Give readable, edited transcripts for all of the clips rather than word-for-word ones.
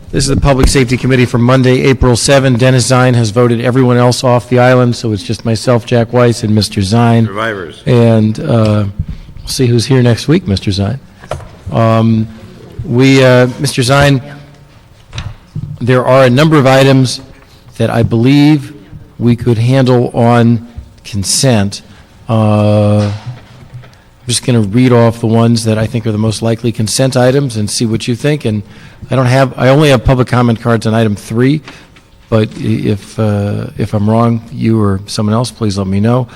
This is the Public Safety Committee for Monday, April 7. Dennis Zine has voted everyone else off the island, so it's just myself, Jack Weiss, and Mr. Zine. Survivors. And we'll see who's here next week, Mr. Zine. Mr. Zine, there are a number of items that I believe we could handle on consent. I'm just going to read off the ones that I think are the most likely consent items and see what you think. And I only have public comment cards on item 3, but if I'm wrong, you or someone else, please let me know.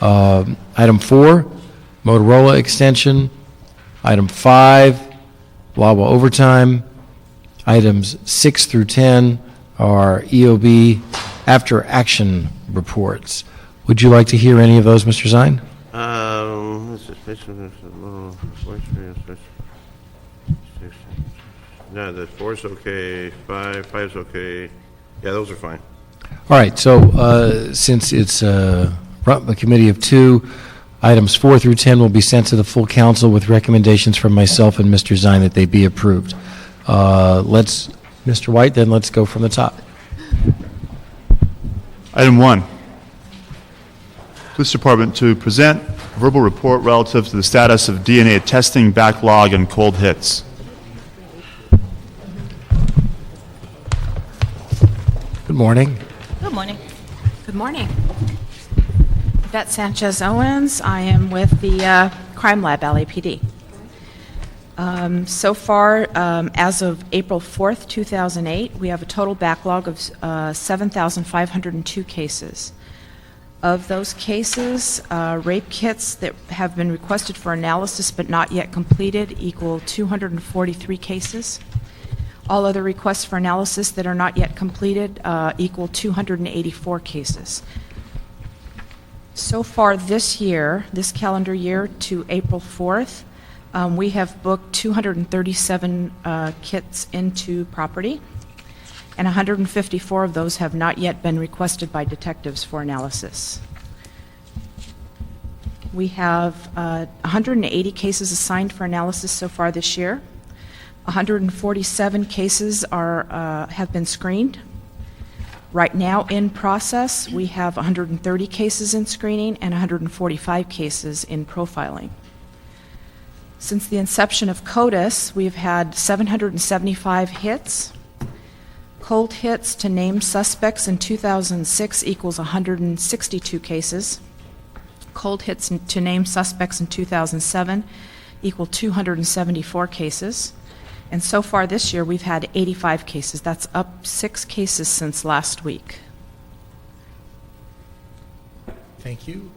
Item 4, Motorola extension. Item 5, Wawa overtime. Items 6 through 10 are EOB after action reports. Would you like to hear any of those, Mr. Zine? No, the 4's okay, 5's okay. Yeah, those are fine. All right, so since it's a committee of 2, items 4 through 10 will be sent to the full council with recommendations from myself and Mr. Zine that they be approved. Mr. White, then let's go from the top. Item 1, Police Department to present verbal report relative to the status of DNA testing backlog and cold hits. Good morning. Good morning. Good morning. Bette Sanchez Owens. I am with the Crime Lab, LAPD. So far, as of April 4th, 2008, we have a total backlog of 7,502 cases. Of those cases, rape kits that have been requested for analysis but not yet completed equal 243 cases. All other requests for analysis that are not yet completed equal 284 cases. So far this year, this calendar year to April 4th, we have booked 237 kits into property, and 154 of those have not yet been requested by detectives for analysis. We have 180 cases assigned for analysis so far this year. 147 cases have been screened. Right now in process, we have 130 cases in screening and 145 cases in profiling. Since the inception of CODIS, we've had 775 hits. Cold hits to named suspects in 2006 equals 162 cases. Cold hits to named suspects in 2007 equal 274 cases. And so far this year, we've had 85 cases. That's up 6 cases since last week. Thank you.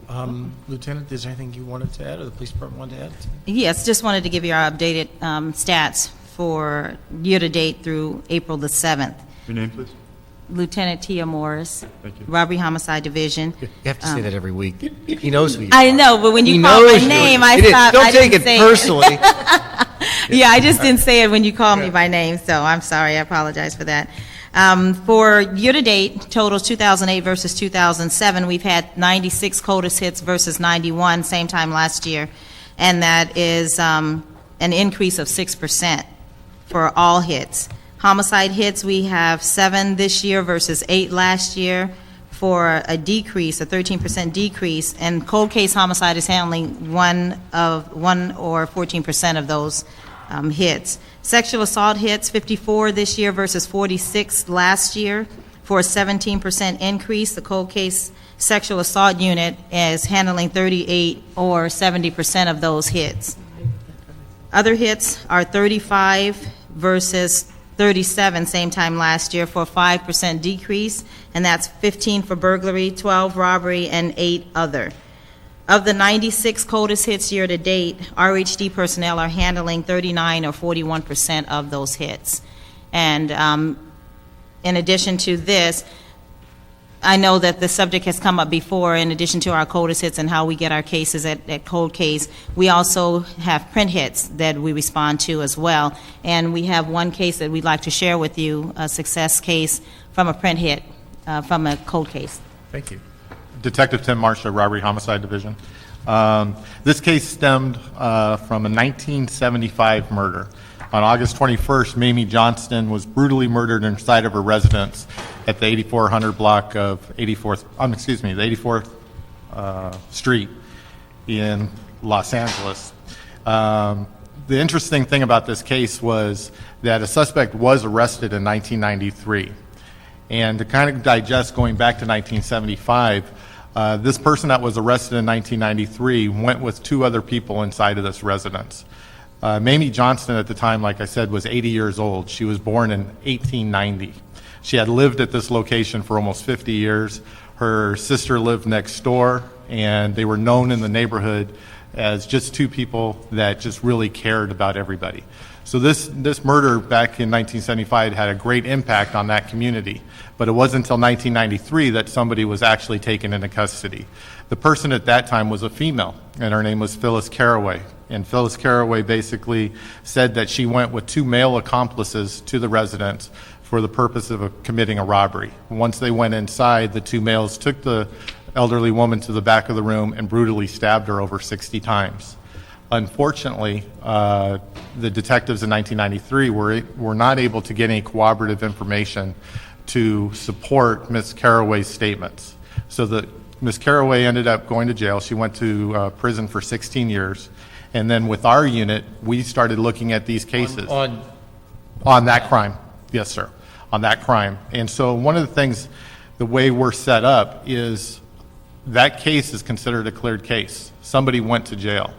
Lieutenant, is there anything you wanted to add or the police department wanted to add? Yes, just wanted to give you our updated stats for year-to-date through April the 7th. Your name, please. Lieutenant Tia Morris, Thank you. Robbery Homicide Division. You have to say that every week. He knows who you are. I know, but when you He call my knows you. name, He I didn't- stopped. Don't I take didn't it say personally. Yeah, I just didn't say it when you called me by name, so I'm sorry. I apologize for that. For year-to-date, totals 2008 versus 2007, we've had 96 CODIS hits versus 91 same time last year, and that is an increase of 6% for all hits. Homicide hits, we have 7 this year versus 8 last year for a decrease, a 13% decrease, and cold case homicide is handling 1 or 14% of those hits. Sexual assault hits, 54 this year versus 46 last year for a 17% increase. The cold case sexual assault unit is handling 38 or 70% of those hits. Other hits are 35 versus 37 same time last year for a 5% decrease, and that's 15 for burglary, 12 robbery, and 8 other. Of the 96 CODIS hits year to date, RHD personnel are handling 39 or 41% of those hits. And in addition to this, I know that the subject has come up before. In addition to our CODIS hits and how we get our cases at cold case, we also have print hits that we respond to as well. And we have one case that we'd like to share with you, a success case from a print hit, from a cold case. Thank you. Detective Tim Marsh, Robbery Homicide Division. This case stemmed from a 1975 murder. On August 21st, Mamie Johnston was brutally murdered inside of her residence at the 8400 block of 84th, the 84th Street in Los Angeles. The interesting thing about this case was that a suspect was arrested in 1993. And to kind of digest going back to 1975, this person that was arrested in 1993 went with two other people inside of this residence. Mamie Johnston at the time, like I said, was 80 years old. She was born in 1890. She had lived at this location for almost 50 years. Her sister lived next door, and they were known in the neighborhood as just two people that just really cared about everybody. So this murder back in 1975 had a great impact on that community, but it wasn't until 1993 that somebody was actually taken into custody. The person at that time was a female, and her name was Phyllis Carraway. And Phyllis Carraway basically said that she went with two male accomplices to the residence for the purpose of committing a robbery. Once they went inside, the two males took the elderly woman to the back of the room and brutally stabbed her over 60 times. Unfortunately, the detectives in 1993 were not able to get any corroborative information to support Ms. Carraway's statements. So Ms. Carraway ended up going to jail. She went to prison for 16 years. And then with our unit, we started looking at these cases. On that crime. Yes, sir. On that crime. And so one of the things, the way we're set up is that case is considered a cleared case. Somebody went to jail.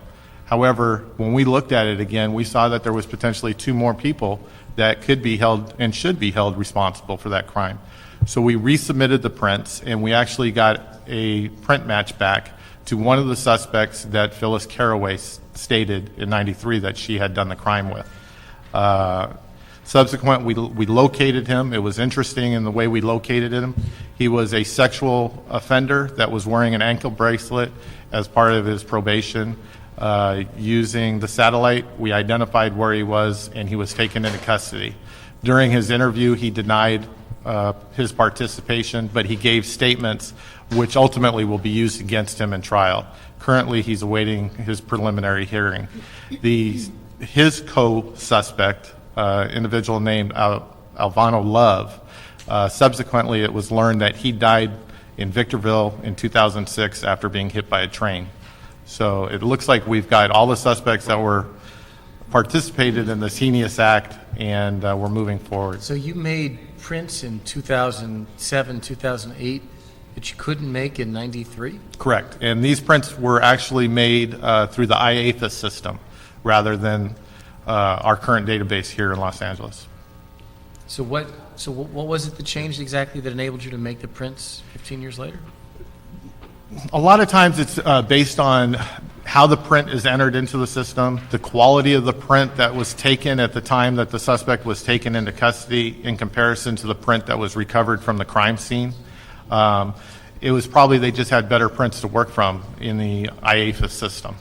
However, when we looked at it again, we saw that there was potentially two more people that could be held and should be held responsible for that crime. So we resubmitted the prints, and we actually got a print match back to one of the suspects that Phyllis Carraway stated in 93 that she had done the crime with. Subsequent, we located him. It was interesting in the way we located him. He was a sexual offender that was wearing an ankle bracelet as part of his probation. Using the satellite, we identified where he was, and he was taken into custody. During his interview, he denied his participation, but he gave statements which ultimately will be used against him in trial. Currently, he's awaiting his preliminary hearing. His co-suspect, individual named Alvano Love, subsequently it was learned that he died in Victorville in 2006 after being hit by a train. So it looks like we've got all the suspects that were participated in this heinous act, and we're moving forward. So you made prints in 2007, 2008 that you couldn't make in 93? Correct. And these prints were actually made through the IAFIS system rather than our current database here in Los Angeles. So what was it that changed exactly that enabled you to make the prints 15 years later? A lot of times it's based on how the print is entered into the system, the quality of the print that was taken at the time that the suspect was taken into custody in comparison to the print that was recovered from the crime scene. It was probably they just had better prints to work from in the IAFIS system.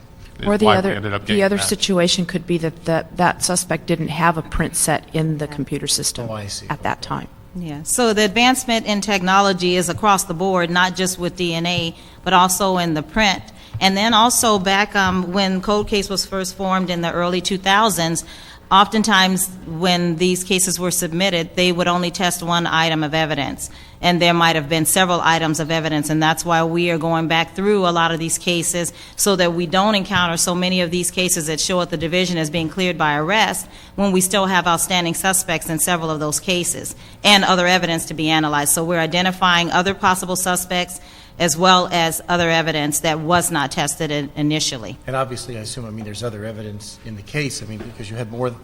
Or the Why we ended up getting other that. situation could be that suspect didn't have a print set in the computer system Oh, I see. at that time. Yeah, so the advancement in technology is across the board, not just with DNA, but also in the print. And then also back when Cold Case was first formed in the early 2000s, oftentimes when these cases were submitted, they would only test one item of evidence. And there might have been several items of evidence, and that's why we are going back through a lot of these cases so that we don't encounter so many of these cases that show at the division as being cleared by arrest when we still have outstanding suspects in several of those cases and other evidence to be analyzed. So we're identifying other possible suspects as well as other evidence that was not tested initially. And obviously, I assume, there's other evidence in the case, because you had more,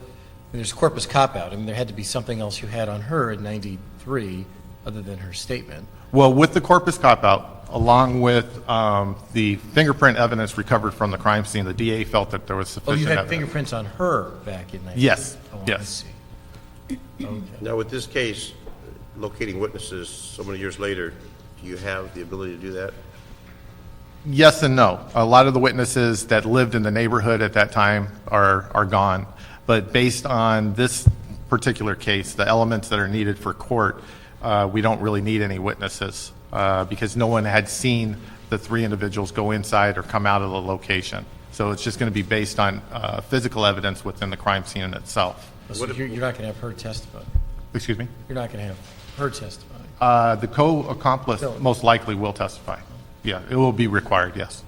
there's corpus cop-out. There had to be something else you had on her in 93 other than her statement. Well, with the corpus cop-out, along with the fingerprint evidence recovered from the crime scene, the DA felt that there was Oh, sufficient you had evidence. fingerprints on her back in 93? Yes, Oh, yes. I see. Okay. Now, with this case, locating witnesses so many years later, do you have the ability to do that? Yes and no. A lot of the witnesses that lived in the neighborhood at that time are gone. But based on this particular case, the elements that are needed for court, we don't really need any witnesses because no one had seen the three individuals go inside or come out of the location. So it's just going to be based on physical evidence within the crime scene in itself. So you're not going to have her testify. Excuse me? You're not going to have her testify. The co-accomplice most likely will testify. Yeah, it will be required, yes.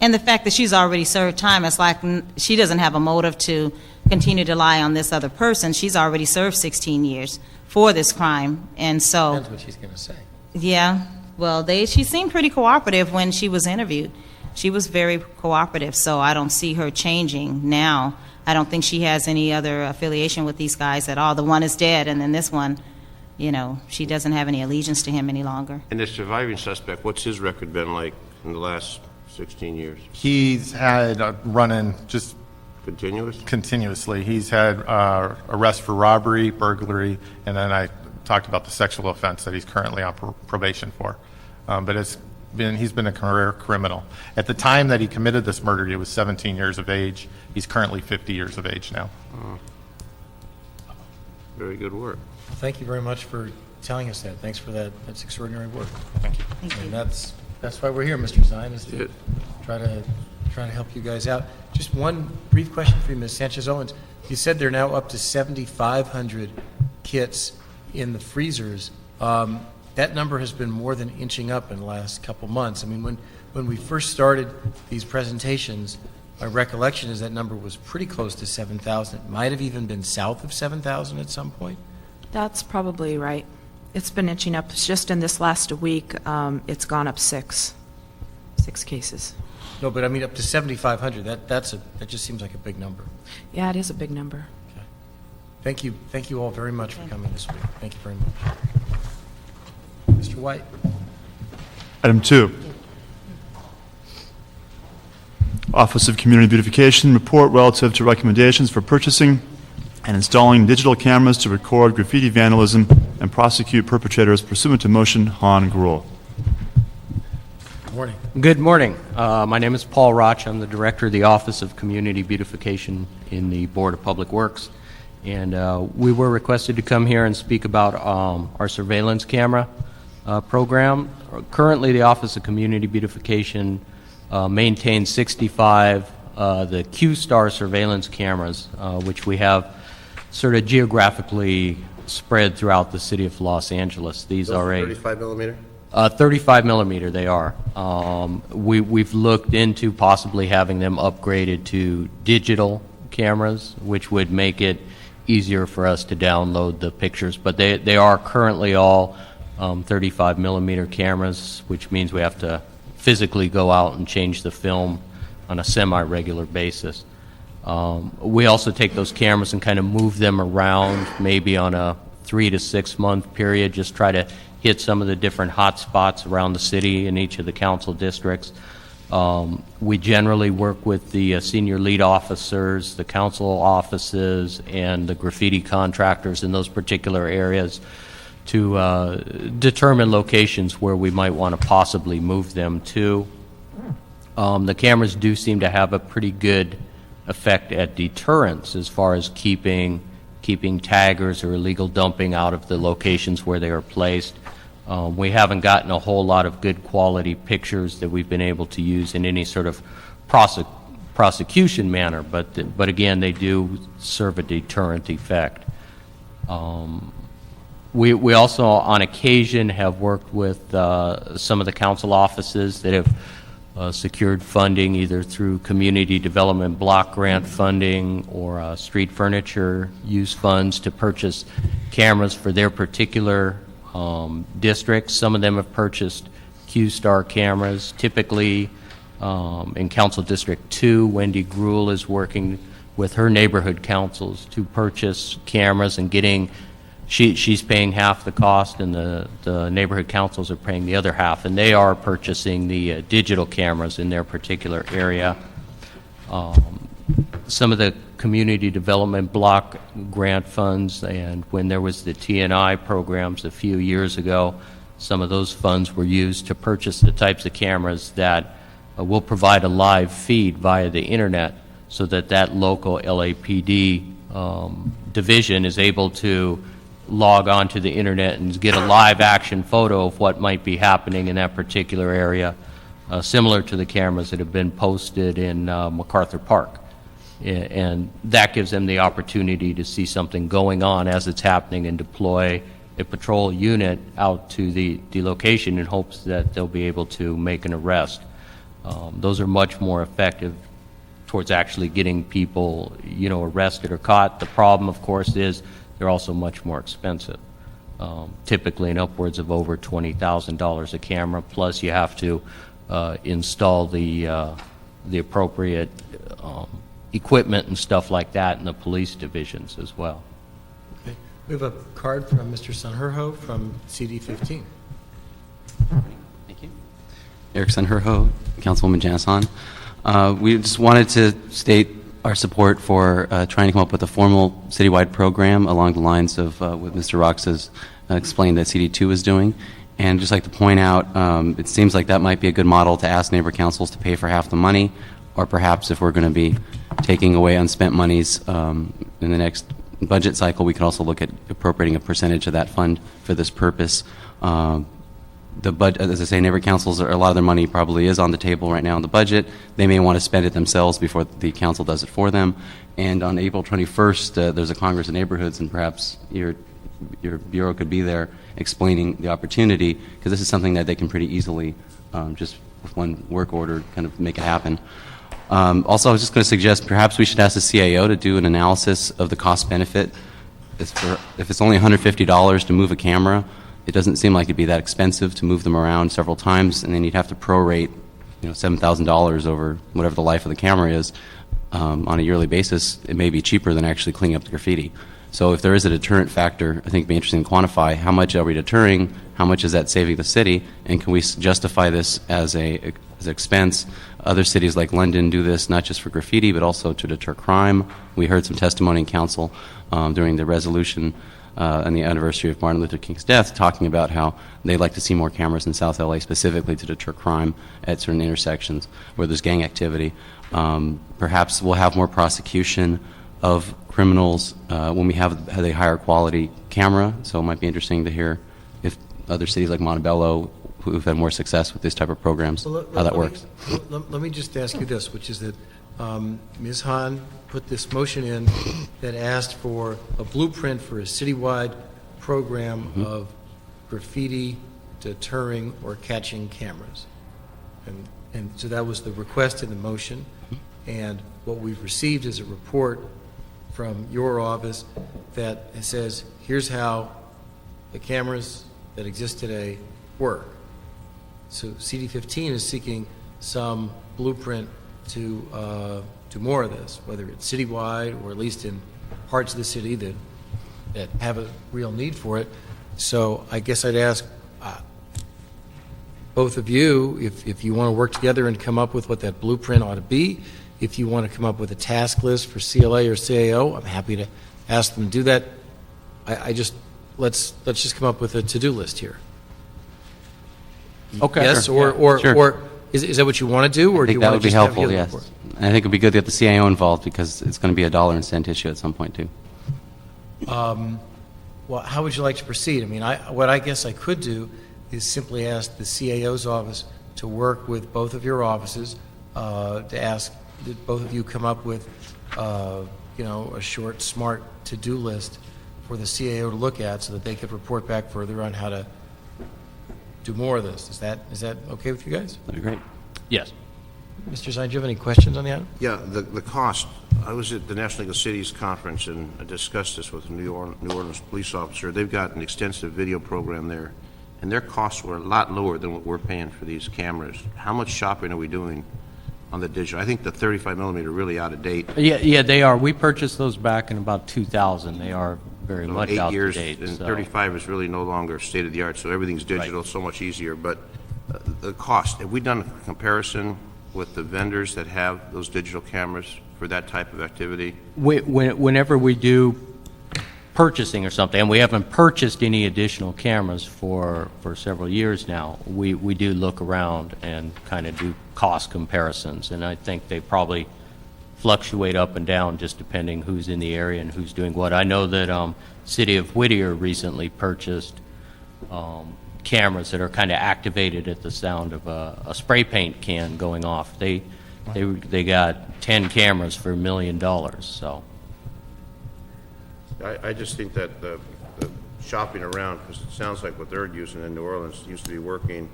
And the fact that she's already served time, it's like she doesn't have a motive to continue to lie on this other person. She's already served 16 years for this crime, and so, Depends what she's going to say. yeah, well, she seemed pretty cooperative when she was interviewed. She was very cooperative, so I don't see her changing now. I don't think she has any other affiliation with these guys at all. The one is dead, and then this one, you know, she doesn't have any allegiance to him any longer. And the surviving suspect, what's his record been like in the last 16 years? He's had running just Continuous? continuously. He's had arrest for robbery, burglary, and then I talked about the sexual offense that he's currently on probation for. But he's been a career criminal. At the time that he committed this murder, he was 17 years of age. He's currently 50 years of age now. Very good work. Thank you very much for telling us that. Thanks for that. That's extraordinary work. Thank you. Thank you. And that's why we're here, Mr. Zine, is to Good. try to help you guys out. Just one brief question for you, Ms. Sanchez-Owens. You said they're now up to 7,500 kits in the freezers. That number has been more than inching up in the last couple months. I mean, when we first started these presentations, my recollection is that number was pretty close to 7,000. It might have even been south of 7,000 at some point. That's probably right. It's been inching up. Just in this last week, it's gone up six cases. No, but I mean up to 7,500. That just seems like a big number. Yeah, it is a big number. Thank you all very much for coming this week. Thank you very much. Mr. White. Item 2. Office of Community Beautification report relative to recommendations for purchasing and installing digital cameras to record graffiti vandalism and prosecute perpetrators pursuant to motion Han Gruel. Good morning. Good morning. My name is Paul Roch. I'm the director of the Office of Community Beautification in the Board of Public Works. And we were requested to come here and speak about our surveillance camera program. Currently, the Office of Community Beautification maintains 65 the Q-Star surveillance cameras, which we have sort of geographically spread throughout the city of Los Angeles. These Those are a 35 millimeter? 35 millimeter they are. We've looked into possibly having them upgraded to digital cameras, which would make it easier for us to download the pictures. But they are currently all 35 millimeter cameras, which means we have to physically go out and change the film on a semi-regular basis. We also take those cameras and kind of move them around, maybe on a 3 to 6 month period, just try to hit some of the different hot spots around the city in each of the council districts. We generally work with the senior lead officers, the council offices, and the graffiti contractors in those particular areas to determine locations where we might want to possibly move them to. The cameras do seem to have a pretty good effect at deterrence as far as keeping taggers or illegal dumping out of the locations where they are placed. We haven't gotten a whole lot of good quality pictures that we've been able to use in any sort of prosecution manner, but again, they do serve a deterrent effect. We also, on occasion, have worked with some of the council offices that have secured funding either through community development block grant funding or street furniture use funds to purchase cameras for their particular districts. Some of them have purchased Q-Star cameras. Typically, in Council District 2, Wendy Gruel is working with her neighborhood councils to purchase cameras and getting, she's paying half the cost and the neighborhood councils are paying the other half, and they are purchasing the digital cameras in their particular area. Some of the community development block grant funds, and when there was the TNI programs a few years ago, some of those funds were used to purchase the types of cameras that will provide a live feed via the internet so that local LAPD division is able to log on to the internet and get a live action photo of what might be happening in that particular area, similar to the cameras that have been posted in MacArthur Park And that gives them the opportunity to see something going on as it's happening and deploy a patrol unit out to the location in hopes that they'll be able to make an arrest. Those are much more effective towards actually getting people, arrested or caught. The problem, of course, is they're also much more expensive. Typically in upwards of over $20,000 a camera, plus you have to install the appropriate equipment and stuff like that in the police divisions as well. Okay. We have a card from Mr. Sanjurjo from CD15. Thank you. Eric Sanjurjo, Councilwoman Janice Hahn. We just wanted to state our support for trying to come up with a formal citywide program along the lines of what Mr. Rox has explained that CD2 is doing. And just like to point out, it seems like that might be a good model to ask neighbor councils to pay for half the money, or perhaps if we're going to be taking away unspent monies in the next budget cycle, we could also look at appropriating a percentage of that fund for this purpose. As I say, neighbor councils, a lot of their money probably is on the table right now in the budget. They may want to spend it themselves before the council does it for them. And on April 21st, there's a Congress of Neighborhoods, and perhaps your bureau could be there explaining the opportunity, because this is something that they can pretty easily, just with one work order, kind of make it happen. Also, I was just going to suggest perhaps we should ask the CAO to do an analysis of the cost-benefit. If it's only $150 to move a camera, it doesn't seem like it'd be that expensive to move them around several times, and then you'd have to prorate, $7,000 over whatever the life of the camera is on a yearly basis. It may be cheaper than actually cleaning up the graffiti. So if there is a deterrent factor, I think it'd be interesting to quantify how much are we deterring, how much is that saving the city, and can we justify this as an expense? Other cities like London do this not just for graffiti, but also to deter crime. We heard some testimony in council during the resolution on the anniversary of Martin Luther King's death, talking about how they'd like to see more cameras in South LA specifically to deter crime at certain intersections where there's gang activity. Perhaps we'll have more prosecution of criminals when we have a higher quality camera, so it might be interesting to hear if other cities like Montebello, who've had more success with this type of programs, how that works. Let me just ask you this, which is that Ms. Hahn put this motion in that asked for a blueprint for a citywide program of graffiti deterring or catching cameras. And so that was the request in the motion. And what we've received is a report from your office that says, here's how the cameras that exist today work. So CD15 is seeking some blueprint to do more of this, whether it's citywide or at least in parts of the city that have a real need for it. So I guess I'd ask both of you if you want to work together and come up with what that blueprint ought to be. If you want to come up with a task list for CLA or CAO, I'm happy to ask them to do that. Let's just come up with a to-do list here. Okay. Yes, Sure. or is that what you want to do, or I do you think that want would to be just have helpful, the yes. report? And I think it would be good to get the CAO involved, because it's going to be a dollar and cent issue at some point, too. Well, how would you like to proceed? I mean, what I guess I could do is simply ask the CAO's office to work with both of your offices to ask that both of you come up with, a short, smart to-do list for the CAO to look at so that they could report back further on how to do more of this. Is that okay with you guys? That'd be great. Yes. Mr. Zine, do you have any questions on the item? Yeah, the cost. I was at the National League of Cities conference and I discussed this with a New Orleans police officer. They've got an extensive video program there, and their costs were a lot lower than what we're paying for these cameras. How much shopping are we doing on the digital? I think the 35 millimeter are really out of date. Yeah, they are. We purchased those back in about 2000. They are very much 8 out years, to date. and so. 35 is really no longer state of the art, so everything's digital, so much easier. But the cost, have we done a comparison with the vendors that have those digital cameras for that type of activity? Whenever we do purchasing or something, and we haven't purchased any additional cameras for several years now, we do look around and kind of do cost comparisons, and I think they probably fluctuate up and down just depending who's in the area and who's doing what. I know that City of Whittier recently purchased cameras that are kind of activated at the sound of a spray paint can going off. They They got 10 cameras for $1 million, so. I just think that the shopping around, because it sounds like what they're using in New Orleans used to be working.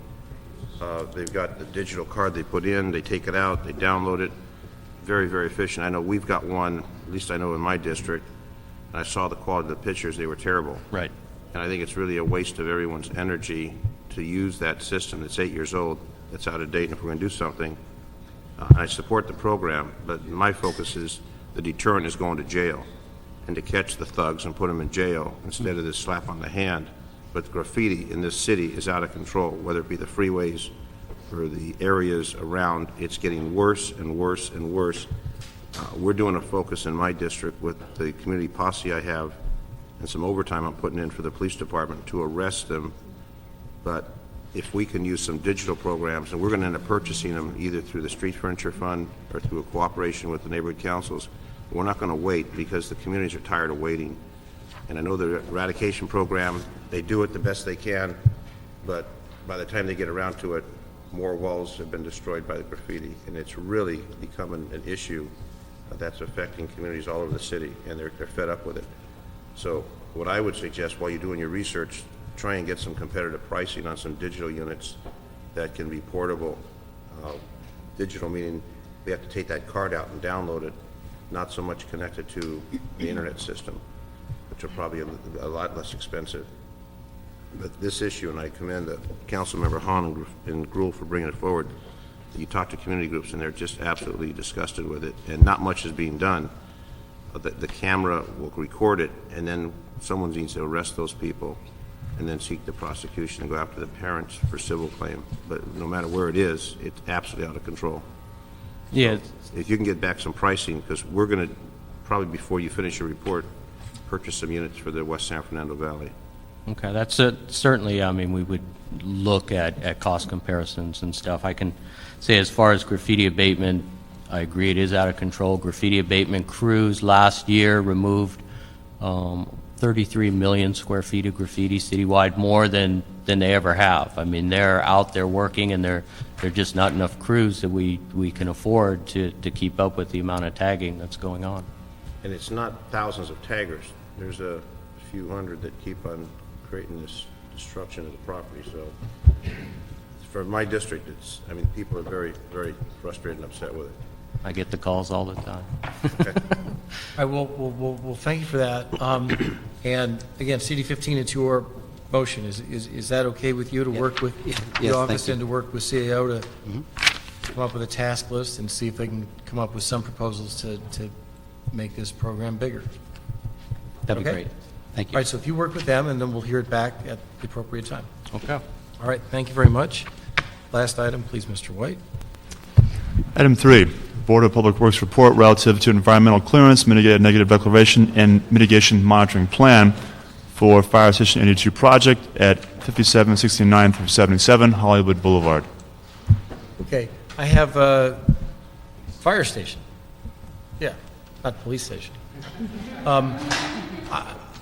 They've got the digital card they put in, they take it out, they download it. Very, very efficient. I know we've got one, at least I know in my district, and I saw the quality of the pictures, they were terrible. Right. And I think it's really a waste of everyone's energy to use that system that's 8 years old, that's out of date, and if we're going to do something, I support the program, but my focus is the deterrent is going to jail, and to catch the thugs and put them in jail instead of this slap on the hand. But graffiti in this city is out of control, whether it be the freeways or the areas around. It's getting worse and worse and worse. We're doing a focus in my district with the community posse I have and some overtime I'm putting in for the police department to arrest them. But if we can use some digital programs, and we're going to end up purchasing them either through the Street Furniture Fund or through a cooperation with the neighborhood councils, we're not going to wait because the communities are tired of waiting. And I know the eradication program, they do it the best they can, but by the time they get around to it, more walls have been destroyed by the graffiti, and it's really becoming an issue that's affecting communities all over the city, and they're fed up with it. So what I would suggest while you're doing your research, try and get some competitive pricing on some digital units that can be portable. Digital meaning we have to take that card out and download it, not so much connected to the internet system, which are probably a lot less expensive. But this issue, and I commend the Councilmember Hahn and Gruhl for bringing it forward, you talk to community groups and they're just absolutely disgusted with it, and not much is being done. The camera will record it, and then someone needs to arrest those people and then seek the prosecution and go after the parents for civil claim. But no matter where it is, it's absolutely out of control. Yeah, If you can get back some pricing, because we're going to, probably before you finish your report, purchase some units for the West San Fernando Valley. okay, that's certainly, I mean, we would look at cost comparisons and stuff. I can say as far as graffiti abatement, I agree it is out of control. Graffiti abatement crews last year removed 33 million square feet of graffiti citywide, more than they ever have. I mean, they're out there working, and they're just not enough crews that we can afford to keep up with the amount of tagging that's going on. And it's not thousands of taggers. There's a few hundred that keep on creating this destruction of the property. So for my district, it's, I mean, people are very, very frustrated and upset with it. I get the calls all the time. All right, well, thank you for that. And again, CD15, it's your motion. Is that okay with you to work with the Yes, office thank you. and to work with CAO to come up with a task list and see if they can come up with some proposals to make this program bigger? That'd be Okay. great. Thank All you. right, so if you work with them, and then we'll hear it back at the appropriate time. Okay. All right, thank you very much. Last item, please, Mr. White. Item 3, Board of Public Works report relative to environmental clearance, mitigated negative declaration, and mitigation monitoring plan for Fire Station 82 project at 5769 through 77 Hollywood Boulevard. Okay, I have a fire station. Yeah, not police station.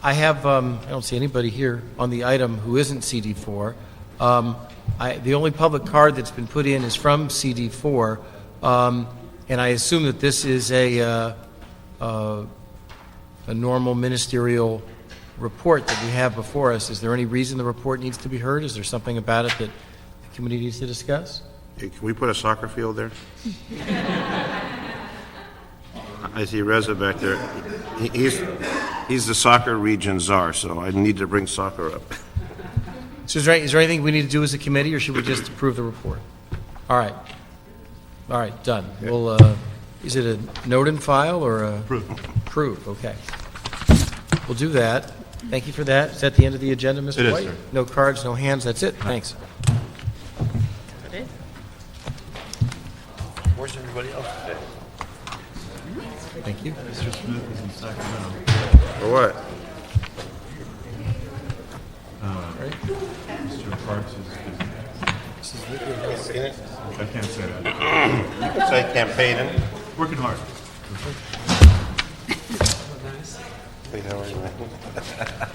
I have, I don't see anybody here on the item who isn't CD4. The only public card that's been put in is from CD4, and I assume that this is a normal ministerial report that we have before us. Is there any reason the report needs to be heard? Is there something about it that the committee needs to discuss? Hey, can we put a soccer field there? I see Reza back there. He's the soccer region czar, so I need to bring soccer up. So is there anything we need to do as a committee, or should we just approve the report? All right. All right, done. We'll, is it a note and file or a? Approve, okay. We'll do that. Thank you for that. Is that the end of the agenda, Mr. It is, White? sir. No cards, no hands, that's it. Thanks. Where's everybody else today? Thank you. Mr. Smith is in Sacramento. For what? Mr. Parks is busy. I can't say that. You can say campaigning. Working hard. Wait, how are you, man?